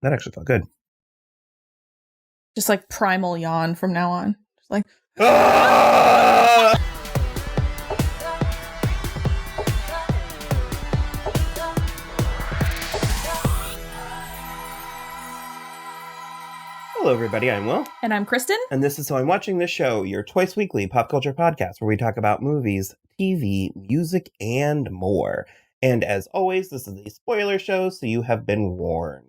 That actually felt good. Just like primal yawn from now on. Just like. Hello, everybody. I'm Will. And I'm Kristen. And this is So I'm Watching This Show, your twice weekly pop culture podcast where we talk about movies, TV, music, and more. And as always, this is a spoiler show, so you have been warned.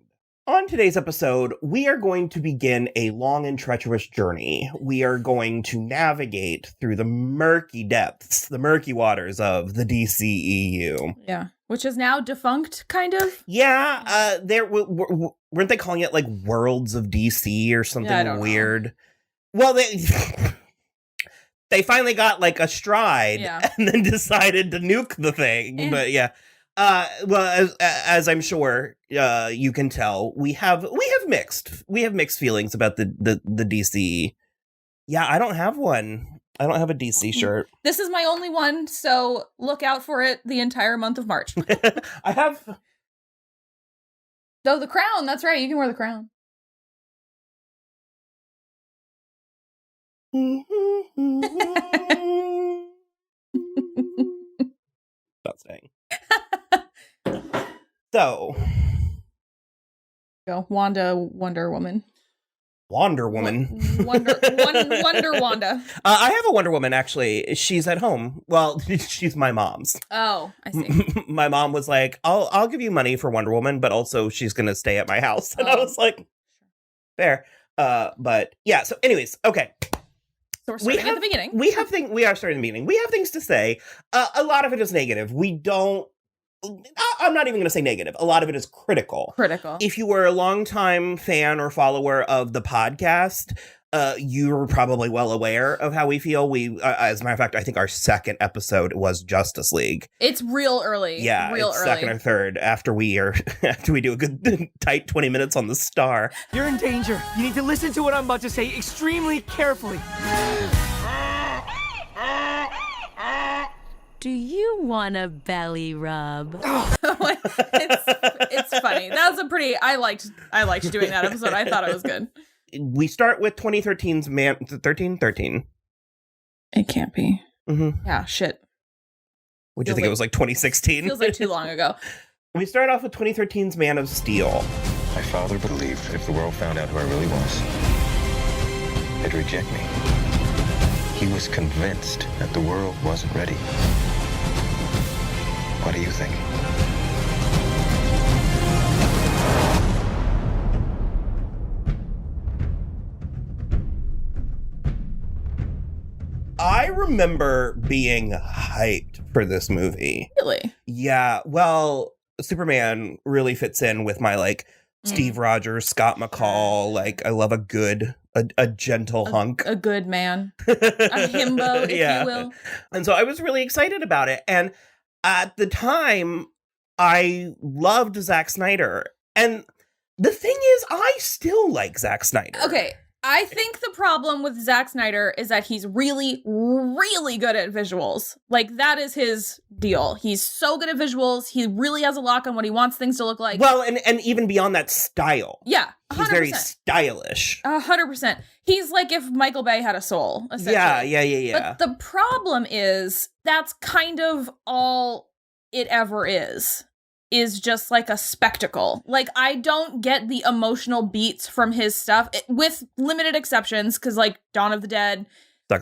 On today's episode, we are going to begin a long and treacherous journey. We are going to navigate through the murky depths, the murky waters of the DCEU. Yeah. Which is now defunct, kind of? Yeah, weren't they calling it like Worlds of DC or something weird? Well, they finally got like a stride and then decided to nuke the thing. But yeah, well, as I'm sure you can tell, we have mixed feelings about the DC. Yeah, I don't have one. I don't have a DC shirt. This is my only one, so look out for it the entire month of March. I have... Oh, the crown. That's right. You can wear the crown. Not staying. So... Go. Wonder Woman. Wonder Woman. Wonder Wanda. I have a Wonder Woman, actually. She's at home. Well, she's my mom's. Oh, I see. My mom was like, I'll give you money for Wonder Woman, but also she's going to stay at my house. And I was like, fair. But yeah, so anyways, okay. So we're starting at the beginning. We are starting at the beginning. We have things to say. A lot of it is negative. I'm not even going to say negative. A lot of it is critical. If you were a longtime fan or follower of the podcast, you're probably well aware of how we feel. As a matter of fact, I think our second episode was Justice League. It's real early. Yeah, real early. Second or third after we do a good tight 20 minutes on the Star. You're in danger. You need to listen to what I'm about to say extremely carefully. Do you want a belly rub? It's funny. That was a pretty. I liked doing that episode. I thought it was good. We start with 2013's 13. It can't be. Mm-hmm. Yeah, shit. Would you think it was like 2016? Feels like too long ago. We start off with 2013's Man of Steel. My father believed that if the world found out who I really was, they'd reject me. He was convinced that the world wasn't ready. What do you think? I remember being hyped for this movie. Really? Yeah. Well, Superman really fits in with my Steve Rogers, Scott McCall. I love a gentle hunk. A good man. A himbo, if you will. And so I was really excited about it. And at the time, I loved Zack Snyder. And the thing is, I still like Zack Snyder. Okay. I think the problem with Zack Snyder is that he's really, really good at visuals. That is his deal. He's so good at visuals. He really has a lock on what he wants things to look like. Well, and even beyond that, style. Yeah, 100%. He's very stylish. 100%. He's like if Michael Bay had a soul, essentially. Yeah. But the problem is that's kind of all it ever is just like a spectacle. I don't get the emotional beats from his stuff, with limited exceptions, because Dawn of the Dead,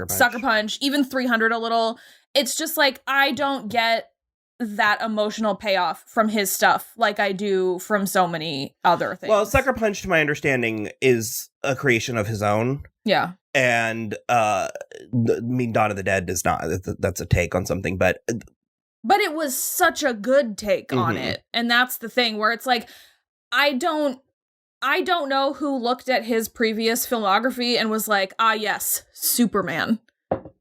Sucker Punch, even 300 a little. It's just I don't get that emotional payoff from his stuff like I do from so many other things. Well, Sucker Punch, to my understanding, is a creation of his own. Yeah. And, Dawn of the Dead is not. That's a take on something, but it was such a good take on it. And that's the thing where it's I don't know who looked at his previous filmography and was like, yes, Superman.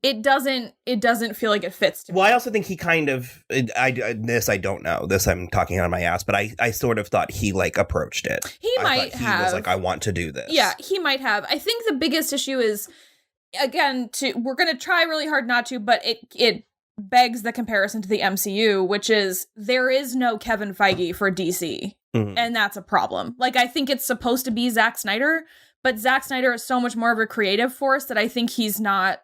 It doesn't feel like it fits to me. Well, I also think he kind of, I don't know. This I'm talking out of my ass, but I sort of thought he approached it. He might have. He was I want to do this. Yeah, he might have. I think the biggest issue is, again, we're going to try really hard not to, but it begs the comparison to the MCU, which is there is no Kevin Feige for DC. And that's a problem. Like, I think it's supposed to be Zack Snyder, but Zack Snyder is so much more of a creative force that I think he's not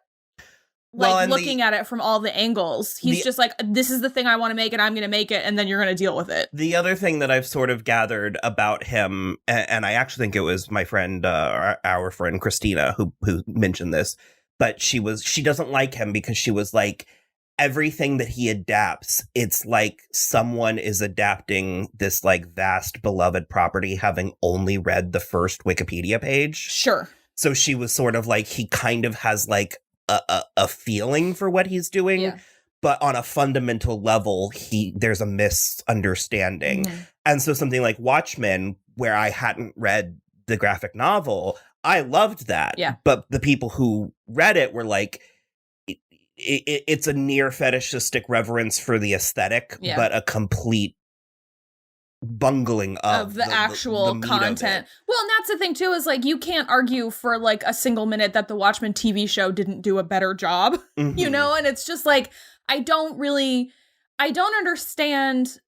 looking at it from all the angles. He's just like, this is the thing I want to make and I'm going to make it, and then you're going to deal with it. The other thing that I've sort of gathered about him, and I actually think it was my friend, our friend Christina, who mentioned this, but she doesn't like him because she was like, everything that he adapts, it's like someone is adapting this like vast beloved property having only read the first Wikipedia page. Sure. So she was sort of like, he kind of has like a feeling for what he's doing, but on a fundamental level, there's a misunderstanding. And so something like Watchmen, where I hadn't read the graphic novel, I loved that. Yeah. But the people who read it were like, it's a near fetishistic reverence for the aesthetic, but a complete bungling of the actual content. Well, and that's the thing too, is like, you can't argue for like a single minute that the Watchmen TV show didn't do a better job, you know? And it's just like, I don't understand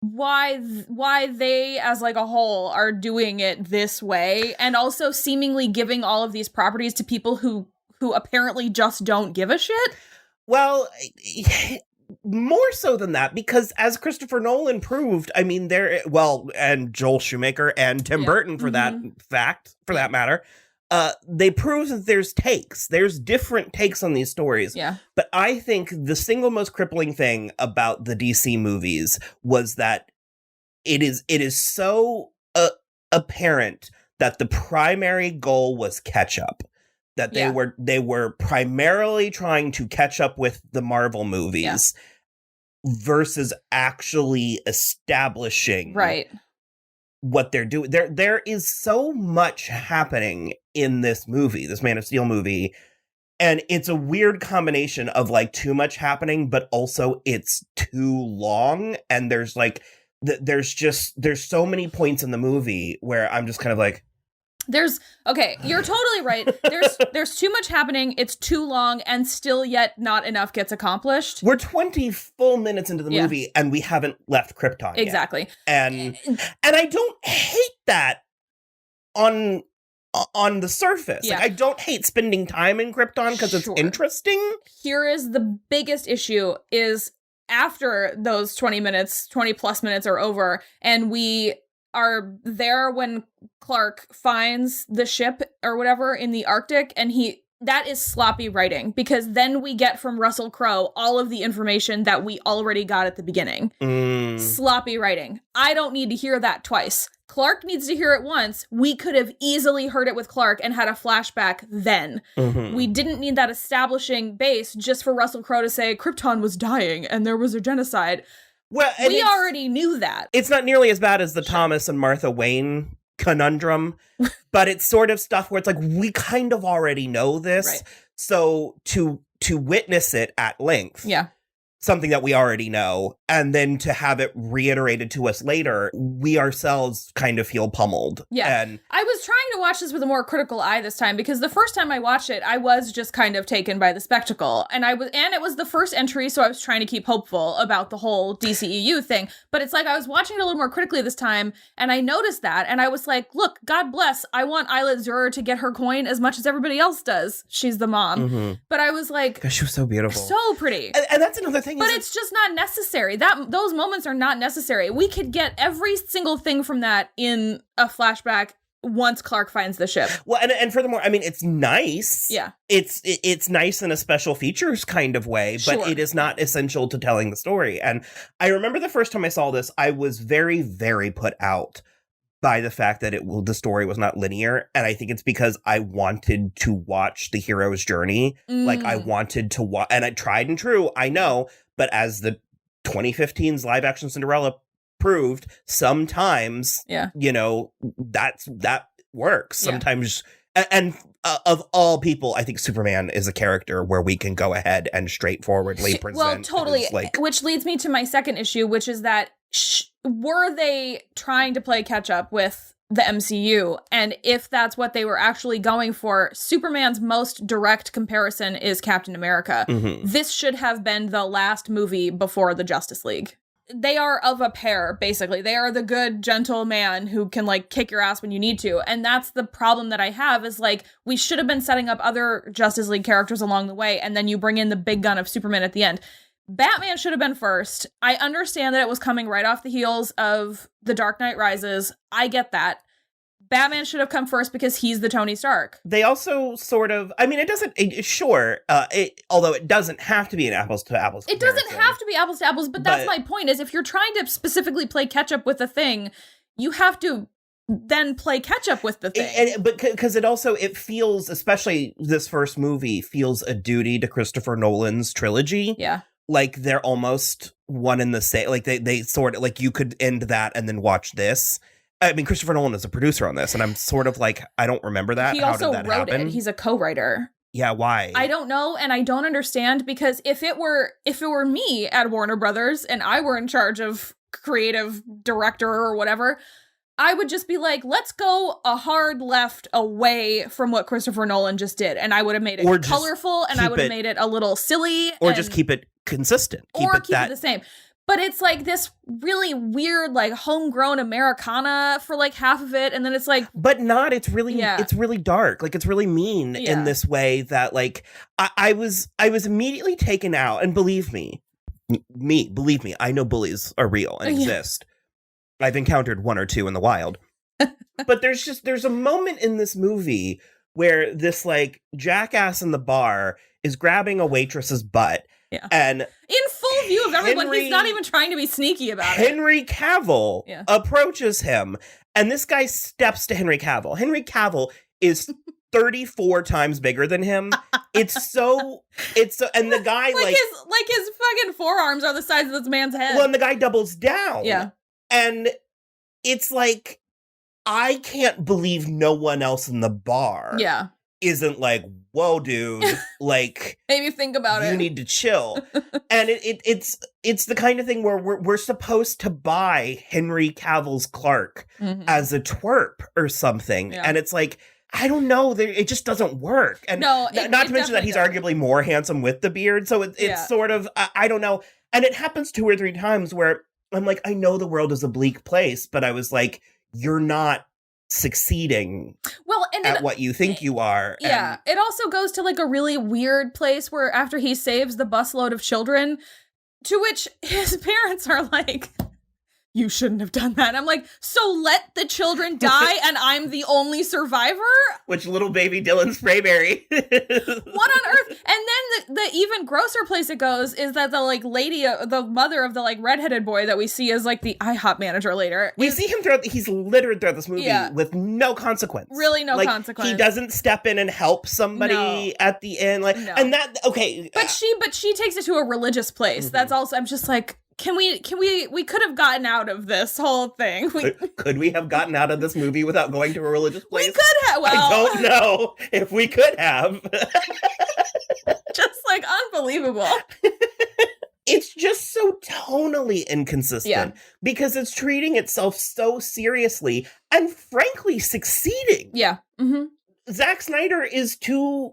why they as like a whole are doing it this way, and also seemingly giving all of these properties to people who apparently just don't give a shit. Well, more so than that, because as Christopher Nolan proved, I mean, and Joel Schumacher and Tim Burton for that matter, they proved that there's different takes on these stories. Yeah. But I think the single most crippling thing about the DC movies was that it is so apparent that the primary goal was catch up. That they were primarily trying to catch up with the Marvel movies versus actually establishing what they're doing. There is so much happening in this movie, this Man of Steel movie, and it's a weird combination of like too much happening, but also it's too long, and there's like there's so many points in the movie where I'm just kind of like, you're totally right. There's too much happening, it's too long, and still yet not enough gets accomplished. We're 20 full minutes into the movie and we haven't left Krypton yet. Exactly. And I don't hate that on the surface. Yeah. Like, I don't hate spending time in Krypton because it's interesting. Here is the biggest issue is after those 20 plus minutes are over, and we are there when Clark finds the ship or whatever in the Arctic, and that is sloppy writing, because then we get from Russell Crowe all of the information that we already got at the beginning. Sloppy writing. I don't need to hear that twice. Clark needs to hear it once. We could have easily heard it with Clark and had a flashback then. We didn't need that establishing base just for Russell Crowe to say Krypton was dying and there was a genocide. Well, we already knew that. It's not nearly as bad as the Thomas and Martha Wayne conundrum, but it's sort of stuff where it's like, we kind of already know this. Right. So to witness it at length, something that we already know, and then to have it reiterated to us later, we ourselves kind of feel pummeled. Yeah. And I was trying to watch this with a more critical eye this time, because the first time I watched it, I was just kind of taken by the spectacle. And it was the first entry, so I was trying to keep hopeful about the whole DCEU thing. But it's like, I was watching it a little more critically this time, and I noticed that, and I was like, look, God bless, I want Isla Zur to get her coin as much as everybody else does. She's the mom. But I was like, she was so beautiful. So pretty. And that's another thing. But it's just not necessary. Those moments are not necessary. We could get every single thing from that in a flashback once Clark finds the ship. Well, and furthermore, I mean, it's nice. Yeah. It's nice in a special features kind of way, but it is not essential to telling the story. And I remember the first time I saw this, I was very, very put out by the fact that the story was not linear. And I think it's because I wanted to watch the hero's journey. Like, I wanted to watch, and I tried and true, I know, but as the 2015's live action Cinderella proved, sometimes, you know, that works. Sometimes, and of all people, I think Superman is a character where we can go ahead and straightforwardly present. Well, totally. Which leads me to my second issue, which is that were they trying to play catch up with the MCU. And if that's what they were actually going for, Superman's most direct comparison is Captain America. Mm-hmm. This should have been the last movie before the Justice League. They are of a pair, basically. They are the good, gentle man who can, like, kick your ass when you need to. And that's the problem that I have is, like, we should have been setting up other Justice League characters along the way, and then you bring in the big gun of Superman at the end. Batman should have been first. I understand that it was coming right off the heels of The Dark Knight Rises. I get that. Batman should have come first because he's the Tony Stark. They also sort of, I mean, it doesn't, although it doesn't have to be an apples to apples comparison. It doesn't have to be apples to apples, but that's my point, is if you're trying to specifically play catch up with the thing, you have to then play catch up with the thing. But because it feels, especially this first movie, feels a duty to Christopher Nolan's trilogy. Yeah. Like they're almost one in the same, like they sort of, like you could end that and then watch this. I mean, Christopher Nolan is a producer on this, and I'm sort of like, I don't remember that. He How also did that wrote happen? it. He's a co-writer. Yeah, why? I don't know, and I don't understand, because if it were me at Warner Brothers and I were in charge of creative director or whatever, I would just be like, let's go a hard left away from what Christopher Nolan just did. And I would have made it colorful, and I would have made it a little silly. Or just keep it consistent. Keep it the same. But it's like this really weird, like, homegrown Americana for like half of it. And then it's like, but not, it's really dark. Like, it's really mean in this way that, like, I was immediately taken out. And believe me, I know bullies are real and exist. I've encountered one or two in the wild. But there's a moment in this movie where this, like, jackass in the bar is grabbing a waitress's butt. Yeah. And in full view of everyone, he's not even trying to be sneaky about it. Henry Cavill approaches him, and this guy steps to Henry Cavill. Henry Cavill is 34 times bigger than him. It's so, and the guy his fucking forearms are the size of this man's head. Well, and the guy doubles down. Yeah. And it's like, I can't believe no one else in the bar isn't like, whoa, dude, like, maybe think about it. You need to chill. And it's the kind of thing where we're supposed to buy Henry Cavill's Clark as a twerp or something. Yeah. And it's like, I don't know, it just doesn't work. And not to mention that he's arguably more handsome with the beard. So it's sort of, I don't know. And it happens 2 or 3 times where I'm like, I know the world is a bleak place, but I was like, you're not succeeding at what you think you are. Yeah. It also goes to like a really weird place where after he saves the busload of children, to which his parents are like, you shouldn't have done that. I'm like, so let the children die and I'm the only survivor? Which little baby Dylan Sprayberry. What on earth? And then the even grosser place it goes is that the like lady, the mother of the like redheaded boy that we see as like the IHOP manager later. We see him he's littered throughout this movie with no consequence. Really no consequence. He doesn't step in and help somebody at the end. Like, and that, okay. But she takes it to a religious place. That's also, I'm just like, we could have gotten out of this whole thing. Could we have gotten out of this movie without going to a religious place? We could have. Well, I don't know if we could have. Just like unbelievable. It's just so tonally inconsistent because it's treating itself so seriously and frankly succeeding. Yeah. Mm-hmm. Zack Snyder is too,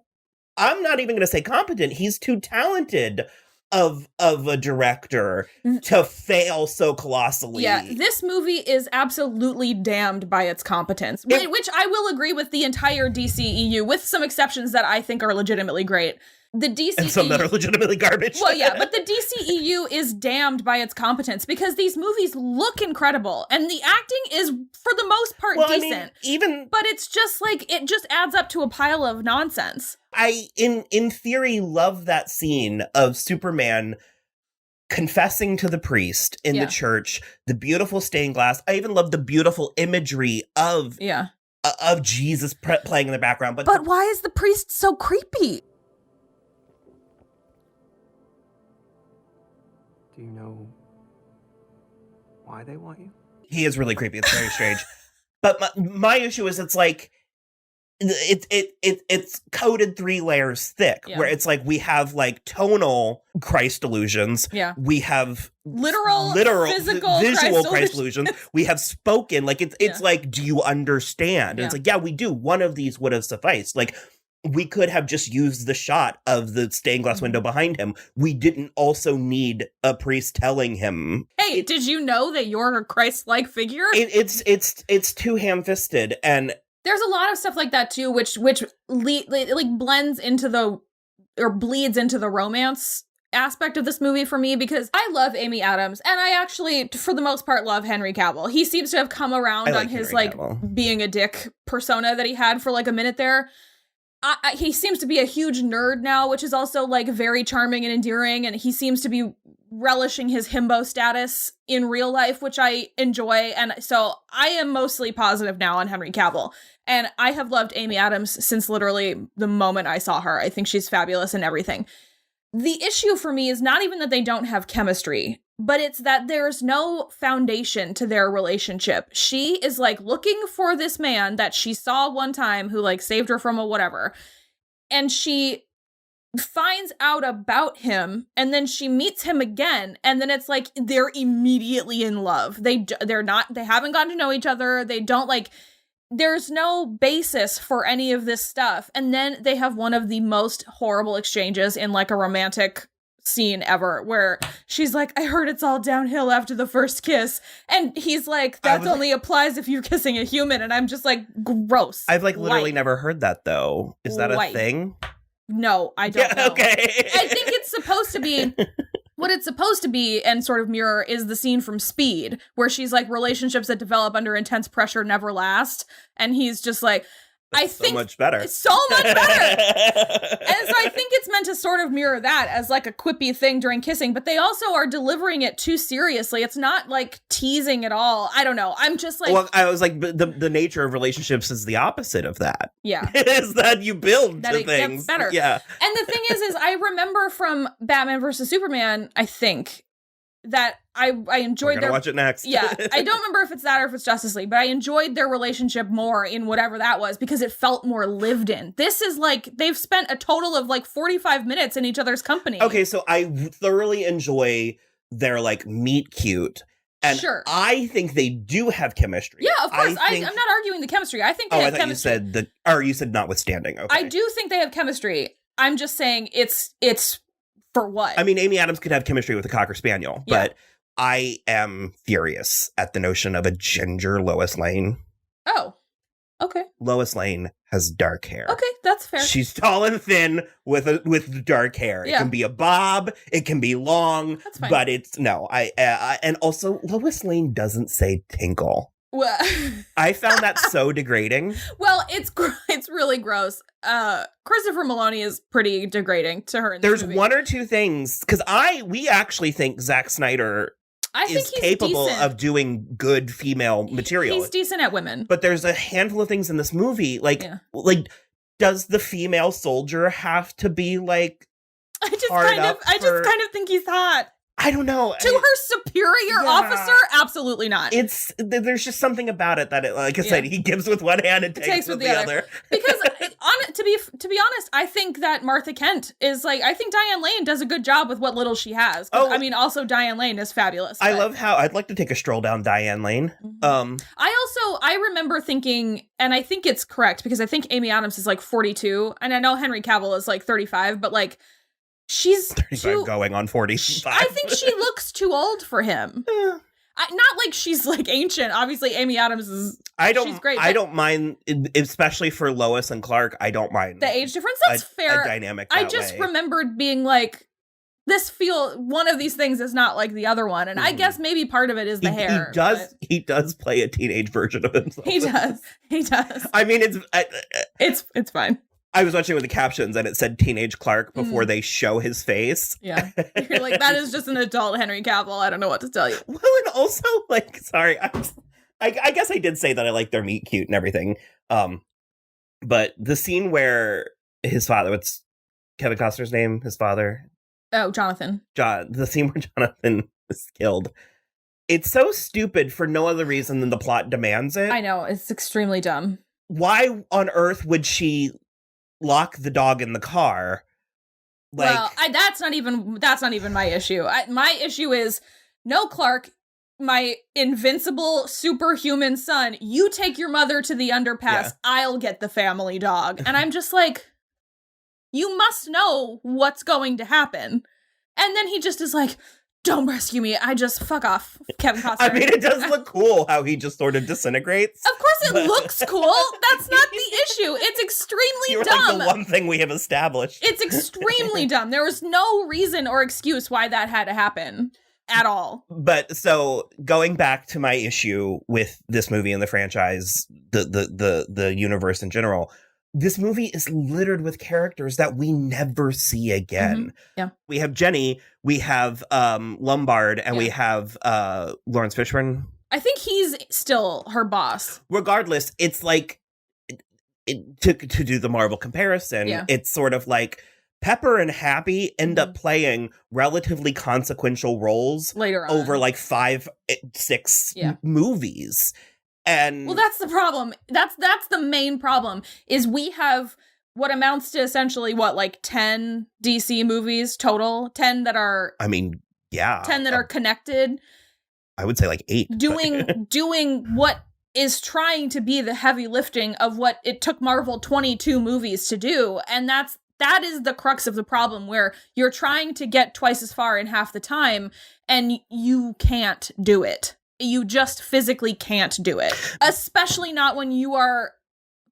I'm not even going to say competent. He's too talented of a director to fail so colossally. Yeah, this movie is absolutely damned by its competence, which I will agree with the entire DCEU, with some exceptions that I think are legitimately great. The DCEU, and some that are legitimately garbage. Well, yeah, but the DCEU is damned by its competence because these movies look incredible and the acting is, for the most part, decent. I mean, but it's just like, it just adds up to a pile of nonsense. I, in theory, love that scene of Superman confessing to the priest in the church, the beautiful stained glass. I even love the beautiful imagery of Jesus playing in the background. But why is the priest so creepy? Do you know why they want you? He is really creepy. It's very strange. But my issue is, it's like, it's coated 3 layers thick, where it's like we have like tonal Christ illusions. Yeah. We have literal physical visual Christ illusions. We have spoken. Like it's like, do you understand? And it's like, yeah, we do. One of these would have sufficed. Like, we could have just used the shot of the stained glass window behind him. We didn't also need a priest telling him, hey, did you know that you're a Christ-like figure? It's too ham-fisted, and there's a lot of stuff like that too, which blends into bleeds into the romance aspect of this movie for me, because I love Amy Adams, and I actually, for the most part, love Henry Cavill. He seems to have come around on his being a dick persona that he had for like a minute there. He seems to be a huge nerd now, which is also like very charming and endearing, and he seems to be relishing his himbo status in real life, which I enjoy. And so I am mostly positive now on Henry Cavill, and I have loved Amy Adams since literally the moment I saw her. I think she's fabulous in everything. The issue for me is not even that they don't have chemistry, but it's that there's no foundation to their relationship. She is like looking for this man that she saw one time who like saved her from a whatever. And she finds out about him, and then she meets him again. And then it's like, they're immediately in love. They haven't gotten to know each other. They don't like, there's no basis for any of this stuff. And then they have one of the most horrible exchanges in like a romantic scene ever, where she's like, I heard it's all downhill after the first kiss. And he's like, that only applies if you're kissing a human. And I'm just like, gross. I've like literally never heard that though. Is that a thing? No, I don't know. Okay. I think it's supposed to be... What it's supposed to be and sort of mirror is the scene from Speed, where she's like, relationships that develop under intense pressure never last. And he's just like, I think so much better. So much better. And so I think it's meant to sort of mirror that as like a quippy thing during kissing, but they also are delivering it too seriously. It's not like teasing at all. I don't know. I'm just like, well, I was like, the nature of relationships is the opposite of that. Yeah. Is that you build that to it things. Gets better. Yeah. And the thing is I remember from Batman versus Superman, I think, that I enjoyed their... watch it next. Yeah. I don't remember if it's that or if it's Justice League, but I enjoyed their relationship more in whatever that was, because it felt more lived in. This is like, they've spent a total of like 45 minutes in each other's company. Okay, so I thoroughly enjoy their like meet cute. And sure. I think they do have chemistry. Yeah, of course. I'm not arguing the chemistry. I think they have chemistry. You said notwithstanding. Okay. I do think they have chemistry. I'm just saying it's for what? I mean, Amy Adams could have chemistry with a Cocker Spaniel, but I am furious at the notion of a ginger Lois Lane. Oh, okay. Lois Lane has dark hair. Okay, that's fair. She's tall and thin with dark hair. Yeah. It can be a bob, it can be long, that's fine. But it's no. And also Lois Lane doesn't say tinkle. Well, I found that so degrading. Well, it's really gross. Christopher Maloney is pretty degrading to her in this movie. There's one or two things, because we actually think Zack Snyder is capable of doing good female material. He's decent at women. But there's a handful of things in this movie, like does the female soldier have to be like I just kind of think he's hot. I don't know. To her superior officer? Absolutely not. There's just something about it that, like I said, he gives with one hand and takes with the other. Because, to be honest, I think that Martha Kent is like, I think Diane Lane does a good job with what little she has. I mean, also Diane Lane is fabulous. I love how, I'd like to take a stroll down Diane Lane. Mm-hmm. I remember thinking, and I think it's correct, because I think Amy Adams is like 42, and I know Henry Cavill is like 35, but like, she's 35 going on 45. I think she looks too old for him. Not like she's like ancient. Obviously, Amy Adams she's great. I don't mind, especially for Lois and Clark. I don't mind the age difference. That's fair. A dynamic. I just remembered being like, one of these things is not like the other one, and I guess maybe part of it is the hair. He does play a teenage version of himself. He does. I mean, it's fine. I was watching with the captions and it said teenage Clark before they show his face. Yeah. You're like, that is just an adult Henry Cavill. I don't know what to tell you. Well, and also, like, sorry, I guess I did say that I like their meet cute and everything. But the scene where his father, what's Kevin Costner's name? His father? Oh, Jonathan. The scene where Jonathan is killed. It's so stupid for no other reason than the plot demands it. I know. It's extremely dumb. why on earth would she lock the dog in the car? Like, well, that's not even my issue. My issue is, no, Clark, my invincible superhuman son, you take your mother to the underpass. Yeah. I'll get the family dog. And I'm just like, you must know what's going to happen. And then he just is like, don't rescue me. I just fuck off, Kevin Costner. I mean, it does look cool how he just sort of disintegrates. Of course it looks cool. That's not the issue. It's extremely You're dumb. like the one thing we have established. It's extremely dumb. There was no reason or excuse why that had to happen at all. But so going back to my issue with this movie and the franchise, the universe in general, this movie is littered with characters that we never see again. Mm-hmm. Yeah. We have Jenny, we have Lombard, and we have Lawrence Fishburne. I think he's still her boss. Regardless, it's like, to do the Marvel comparison, it's sort of like Pepper and Happy end up playing relatively consequential roles later on over like 5-6 movies. And well, that's the problem. That's the main problem, is we have what amounts to essentially like 10 DC movies total, 10 that are 10 that are connected. I would say like 8. Doing what is trying to be the heavy lifting of what it took Marvel 22 movies to do, and that is the crux of the problem, where you're trying to get twice as far in half the time and you can't do it. You just physically can't do it, especially not when you are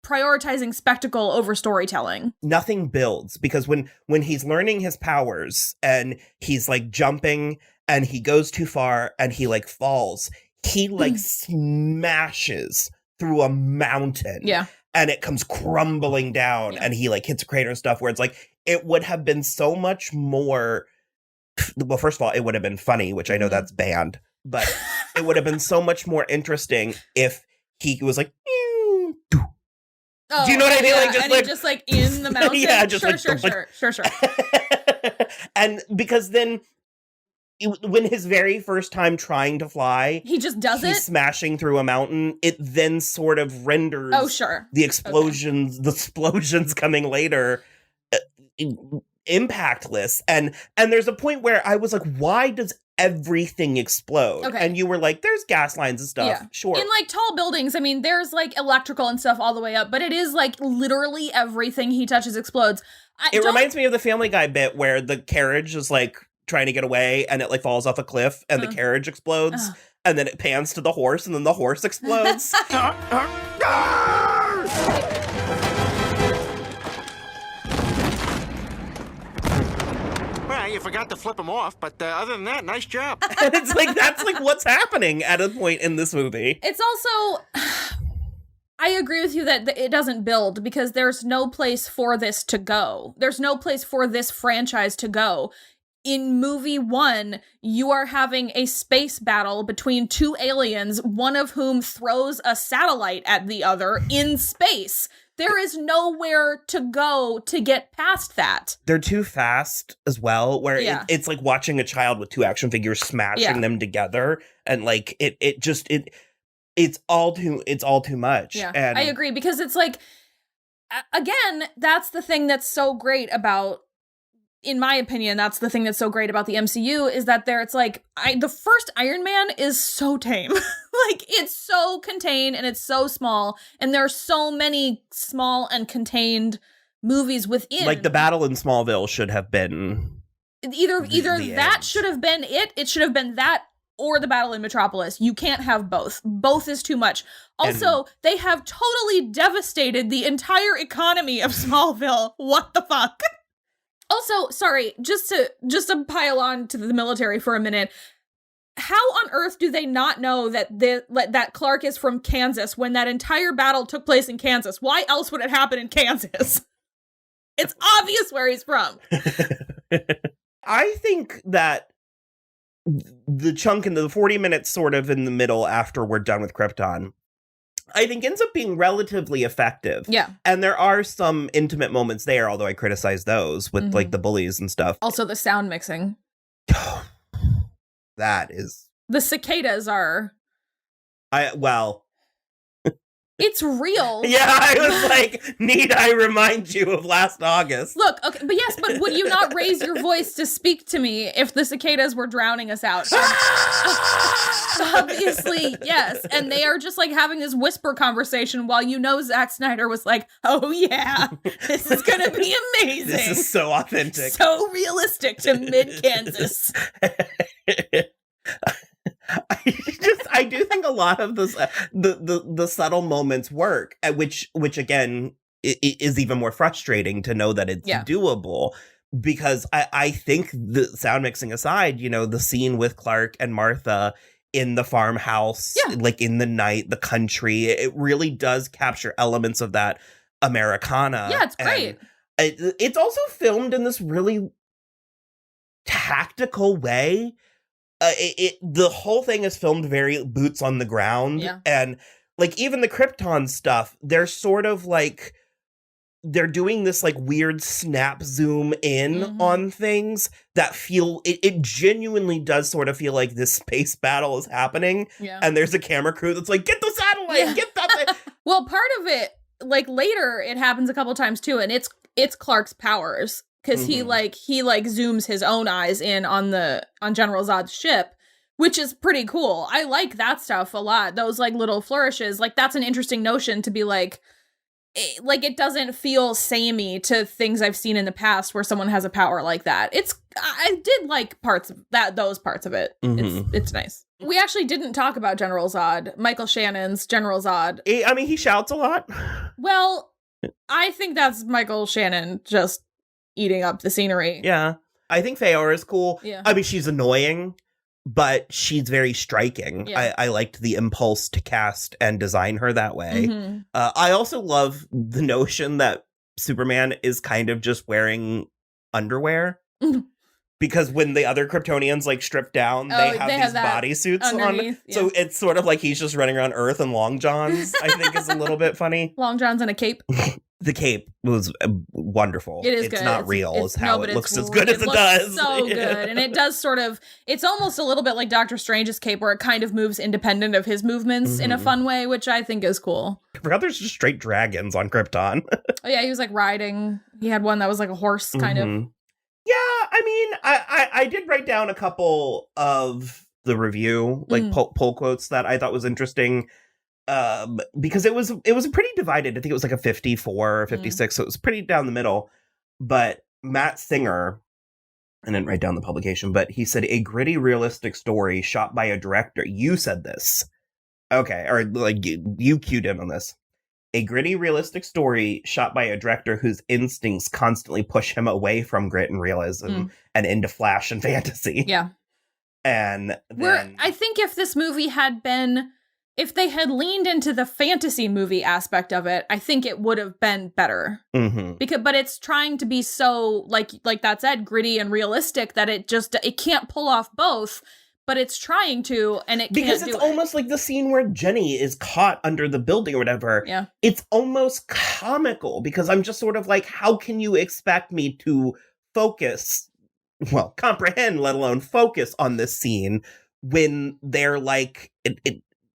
prioritizing spectacle over storytelling. Nothing builds, because when he's learning his powers and he's like jumping and he goes too far and he like falls, he like smashes through a mountain. Yeah. And it comes crumbling down and he like hits a crater and stuff, where it's like, it would have been so much more. Well, first of all, it would have been funny, which I know that's banned, but it would have been so much more interesting if he was like, do you know what I mean? Like, just and like, just like in the mountain. Yeah, just sure. And because then, when his very first time trying to fly, he just does he's smashing through a mountain. It then sort of renders the explosions, the explosions coming later, impactless. And there's a point where I was like, why does everything explode? Okay. And you were like, there's gas lines and stuff. Yeah. Sure. In like tall buildings, I mean, there's like electrical and stuff all the way up, but it is like literally everything he touches explodes. It reminds me of the Family Guy bit where the carriage is like trying to get away and it like falls off a cliff and the carriage explodes and then it pans to the horse and then the horse explodes. Well, you forgot to flip him off, but other than that, nice job. And it's like, that's like what's happening at a point in this movie. It's also, I agree with you that it doesn't build, because there's no place for this to go. There's no place for this franchise to go. In movie 1, you are having a space battle between 2 aliens, one of whom throws a satellite at the other in space. There is nowhere to go to get past that. They're too fast as well, where it's like watching a child with 2 action figures smashing them together, and like it's all too much. Yeah, and I agree, because it's like, again, that's the thing that's so great about, in my opinion, that's the thing that's so great about the MCU, is that it's like, the first Iron Man is so tame. Like, it's so contained and it's so small, and there are so many small and contained movies within. Like, the battle in Smallville should have been either the that end. should have been it should have been that, or the battle in Metropolis. You can't have both. Both is too much. Also, they have totally devastated the entire economy of Smallville. What the fuck? Also, sorry, just to pile on to the military for a minute, how on earth do they not know that that Clark is from Kansas when that entire battle took place in Kansas? Why else would it happen in Kansas? It's obvious where he's from. I think that the chunk in the 40 minutes sort of in the middle after we're done with Krypton, I think ends up being relatively effective. Yeah. And there are some intimate moments there, although I criticize those with like the bullies and stuff. Also the sound mixing. That is... The cicadas are... It's real. Yeah, I was like, need I remind you of last August? Look, okay, but would you not raise your voice to speak to me if the cicadas were drowning us out? Obviously, yes. And they are just like having this whisper conversation while Zack Snyder was like, oh yeah, this is gonna be amazing. This is so authentic. So realistic to mid-Kansas. I do think a lot of this, the subtle moments work, which again is even more frustrating to know that it's doable, because I think the sound mixing aside, the scene with Clark and Martha in the farmhouse, like in the night, the country, it really does capture elements of that Americana. Yeah, it's great. It's also filmed in this really tactical way. The whole thing is filmed very boots on the ground, and like even the Krypton stuff, they're sort of like they're doing this like weird snap zoom in on things that feel it genuinely does sort of feel like this space battle is happening, and there's a camera crew that's like, get the satellite, get that thing. Well, part of it, like later, it happens a couple times too, and it's Clark's powers. Because he zooms his own eyes in on General Zod's ship, which is pretty cool. I like that stuff a lot. Those like little flourishes, like that's an interesting notion to be like it doesn't feel samey to things I've seen in the past where someone has a power like that. I did like those parts of it. It's nice. We actually didn't talk about General Zod, Michael Shannon's General Zod. I mean, he shouts a lot. Well, I think that's Michael Shannon just eating up the scenery. Yeah. I think Feora is cool. Yeah. I mean, she's annoying, but she's very striking. Yeah. I liked the impulse to cast and design her that way. I also love the notion that Superman is kind of just wearing underwear. Because when the other Kryptonians like strip down, they have these bodysuits on. Yeah. So it's sort of like he's just running around Earth in long johns, I think is a little bit funny. Long johns and a cape. The cape was wonderful. It is it's good. Not real is how it looks cool. as good as it does. So good. And it does it's almost a little bit like Doctor Strange's cape where it kind of moves independent of his movements in a fun way, which I think is cool. I forgot there's just straight dragons on Krypton. Oh yeah, he was like riding. He had one that was like a horse kind of. Yeah, I mean, I did write down a couple of the review, like poll quotes that I thought was interesting. Because it was pretty divided. I think it was like a 54 or 56, so it was pretty down the middle. But Matt Singer, I didn't write down the publication, but he said, a gritty, realistic story shot by a director. You said this. Okay, or like you cued in on this. A gritty, realistic story shot by a director whose instincts constantly push him away from grit and realism and into flash and fantasy. Yeah. And then... I think if this movie had been... If they had leaned into the fantasy movie aspect of it, I think it would have been better. But it's trying to be so, like that said, gritty and realistic that it can't pull off both, but it's trying to, and it can't do it. Because it's almost like the scene where Jenny is caught under the building or whatever. Yeah. It's almost comical because I'm just sort of like, how can you expect me to comprehend, let alone focus on this scene when they're like,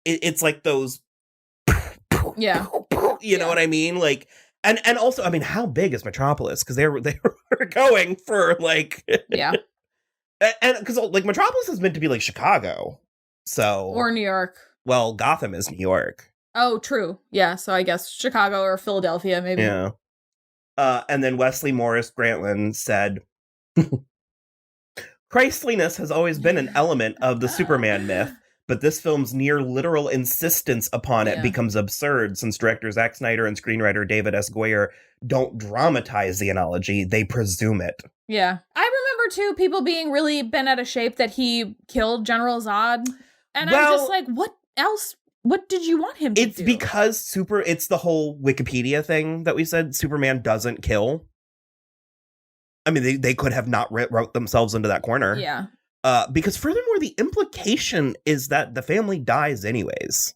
it's like those, you know what I mean? Like, and also, I mean, how big is Metropolis? Because they were going for like, and because like Metropolis is meant to be like Chicago, so or New York. Well, Gotham is New York. Oh, true. Yeah, so I guess Chicago or Philadelphia, maybe. Yeah. And then Wesley Morris Grantland said, Christliness has always been an element of the Superman myth. But this film's near literal insistence upon it becomes absurd since director Zack Snyder and screenwriter David S. Goyer don't dramatize the analogy, they presume it. Yeah. I remember, too, people being really bent out of shape that he killed General Zod. And I'm just like, what else? What did you want him to do? It's because it's the whole Wikipedia thing that we said, Superman doesn't kill. I mean, they could have not wrote themselves into that corner. Yeah. Because furthermore, the implication is that the family dies anyways.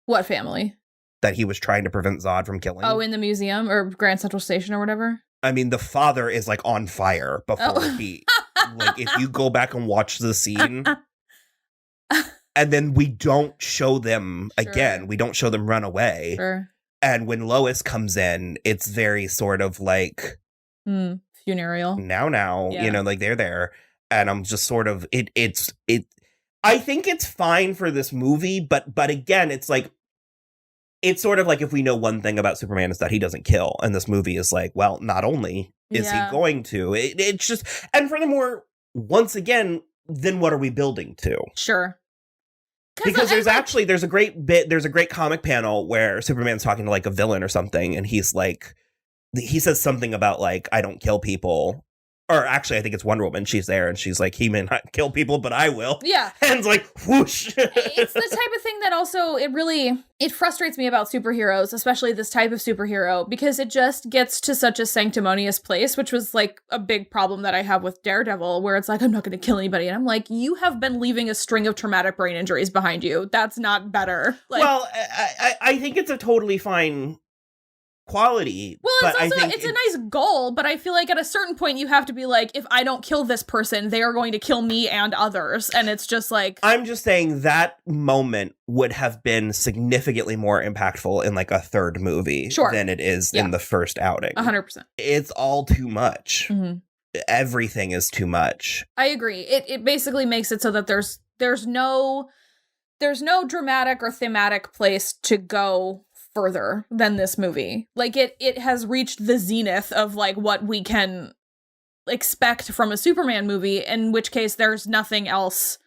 What family? That he was trying to prevent Zod from killing. Oh, in the museum or Grand Central Station or whatever? I mean, the father is like on fire before he... Like, if you go back and watch the scene... and then we don't show them again. Sure. We don't show them run away. Sure. And when Lois comes in, it's very sort of like funereal. Now, Yeah. you know, like they're there. And I'm just sort of it's I think it's fine for this movie, but again, it's like it's sort of like if we know one thing about Superman is that he doesn't kill, and this movie is like, well, not only is he going to, it's just, and furthermore, once again, then what are we building to? Sure. Because there's a great comic panel where Superman's talking to like a villain or something, and he's like, he says something about like, I don't kill people. Or actually, I think it's Wonder Woman. She's there, and she's like, he may not kill people, but I will. Yeah. And it's like, whoosh. It's the type of thing that also, it frustrates me about superheroes, especially this type of superhero, because it just gets to such a sanctimonious place, which was like a big problem that I have with Daredevil, where it's like, I'm not going to kill anybody. And I'm like, you have been leaving a string of traumatic brain injuries behind you. That's not better. Like, well, I think it's a totally fine quality. Well, but it's also I think it's a nice goal, but I feel like at a certain point you have to be like, if I don't kill this person, they are going to kill me and others. And it's just like, I'm just saying that moment would have been significantly more impactful in like a third movie than it is in the first outing. 100%. It's all too much. Mm-hmm. Everything is too much. I agree. It basically makes it so that there's no dramatic or thematic place to go further than this movie. Like it has reached the zenith of like what we can expect from a Superman movie, in which case there's nothing else.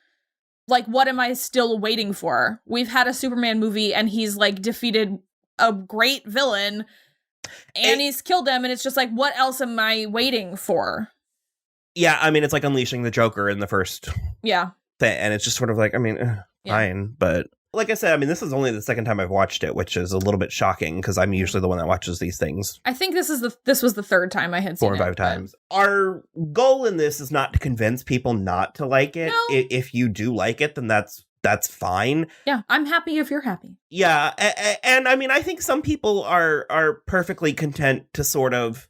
Like, what am I still waiting for? We've had a Superman movie and he's like defeated a great villain and he's killed him, and it's just like, what else am I waiting for? Yeah, I mean, it's like unleashing the Joker in the first thing, and it's just sort of like, I mean, fine, but like I said, I mean, this is only the second time I've watched it, which is a little bit shocking because I'm usually the one that watches these things. I think this was the third time I had seen it. 4 or 5 times. Our goal in this is not to convince people not to like it. No. If you do like it, then that's fine. Yeah, I'm happy if you're happy. Yeah, and I mean, I think some people are perfectly content to sort of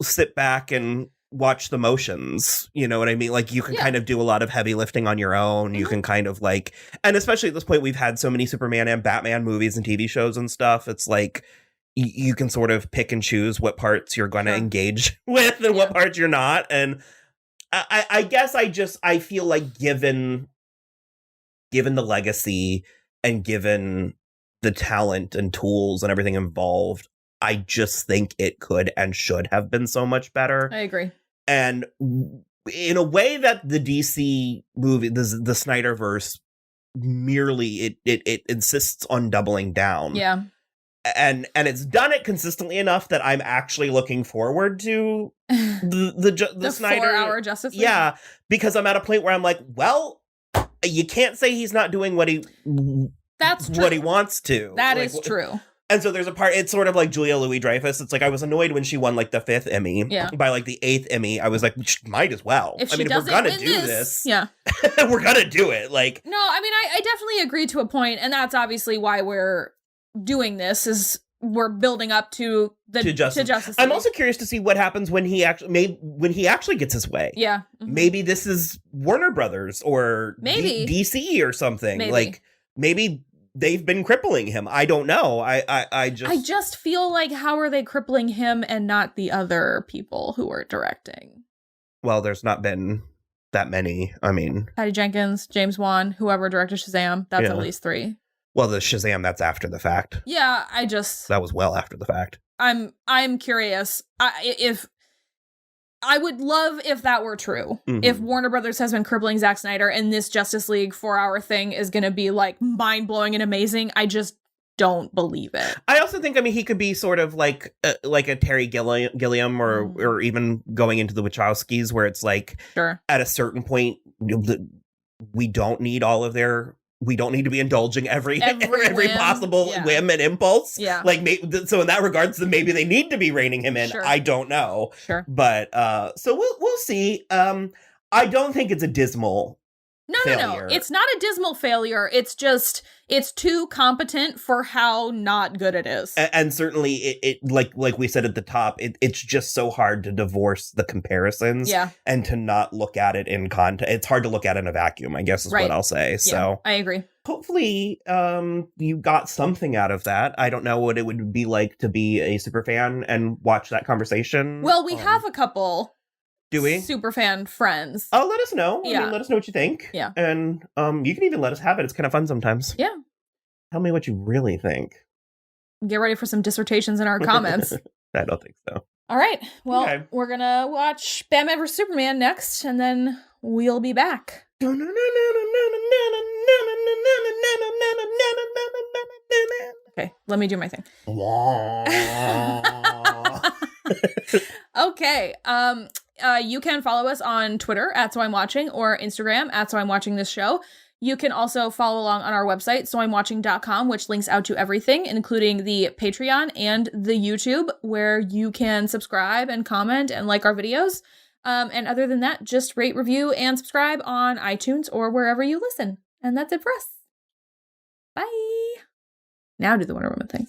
sit back and watch the motions, you know what I mean? Like, you can kind of do a lot of heavy lifting on your own. Mm-hmm. You can kind of like, and especially at this point, we've had so many Superman and Batman movies and TV shows and stuff. It's like, you can sort of pick and choose what parts you're going to engage with and what parts you're not. And I guess I feel like given the legacy and given the talent and tools and everything involved, I just think it could and should have been so much better. I agree. And in a way that the DC movie, the Snyderverse, merely it insists on doubling down. Yeah. And it's done it consistently enough that I'm actually looking forward to the Snyder 4-hour Justice League. Yeah, because I'm at a point where I'm like, well, you can't say he's not doing what he wants to. That like, is true. And so there's a part, it's sort of like Julia Louis-Dreyfus. It's like, I was annoyed when she won like the 5th Emmy. Yeah. By like the 8th Emmy, I was like, might as well. If we're going to do this. Yeah. We're going to do it. Like, no, I mean, I definitely agree to a point, and that's obviously why we're doing this, is we're building up to Justice League. I'm also curious to see what happens when he actually gets his way. Yeah. Mm-hmm. Maybe this is Warner Brothers or maybe DC or something. Maybe. Like, maybe they've been crippling him. I don't know. I just feel like, how are they crippling him and not the other people who are directing? Well, there's not been that many. I mean, Patty Jenkins, James Wan, whoever directed Shazam. That's at least 3. Well, the Shazam, that's after the fact. Yeah, that was well after the fact. I'm curious if I would love if that were true. Mm-hmm. If Warner Brothers has been crippling Zack Snyder and this Justice League 4-hour thing is going to be like mind-blowing and amazing, I just don't believe it. I also think, I mean, he could be sort of like a Terry Gilliam or even going into the Wachowskis, where it's like, at a certain point, we don't need to be indulging every possible whim and impulse. Yeah. Like, so in that regards, then maybe they need to be reining him in. Sure. I don't know. Sure. But so we'll see. I don't think it's a dismal No. failure. It's not a dismal failure. It's just, it's too competent for how not good it is. And certainly, it like we said at the top, it's just so hard to divorce the comparisons and to not look at it in context. It's hard to look at it in a vacuum, I guess is what I'll say. Yeah, so I agree. Hopefully, you got something out of that. I don't know what it would be like to be a super fan and watch that conversation. Well, we have a couple. Do we? Super fan friends. Oh, let us know. I mean, let us know what you think. Yeah. And you can even let us have it. It's kind of fun sometimes. Yeah. Tell me what you really think. Get ready for some dissertations in our comments. I don't think so. All right. Well, we're going to watch Batman vs. Superman next, and then we'll be back. Okay, let me do my thing. Okay. You can follow us on Twitter @SoI'mWatching or Instagram @SoI'mWatchingThisShow. You can also follow along on our website, soimwatching.com, which links out to everything, including the Patreon and the YouTube, where you can subscribe and comment and like our videos. And other than that, just rate, review, and subscribe on iTunes or wherever you listen. And that's it for us. Bye. Now do the Wonder Woman thing.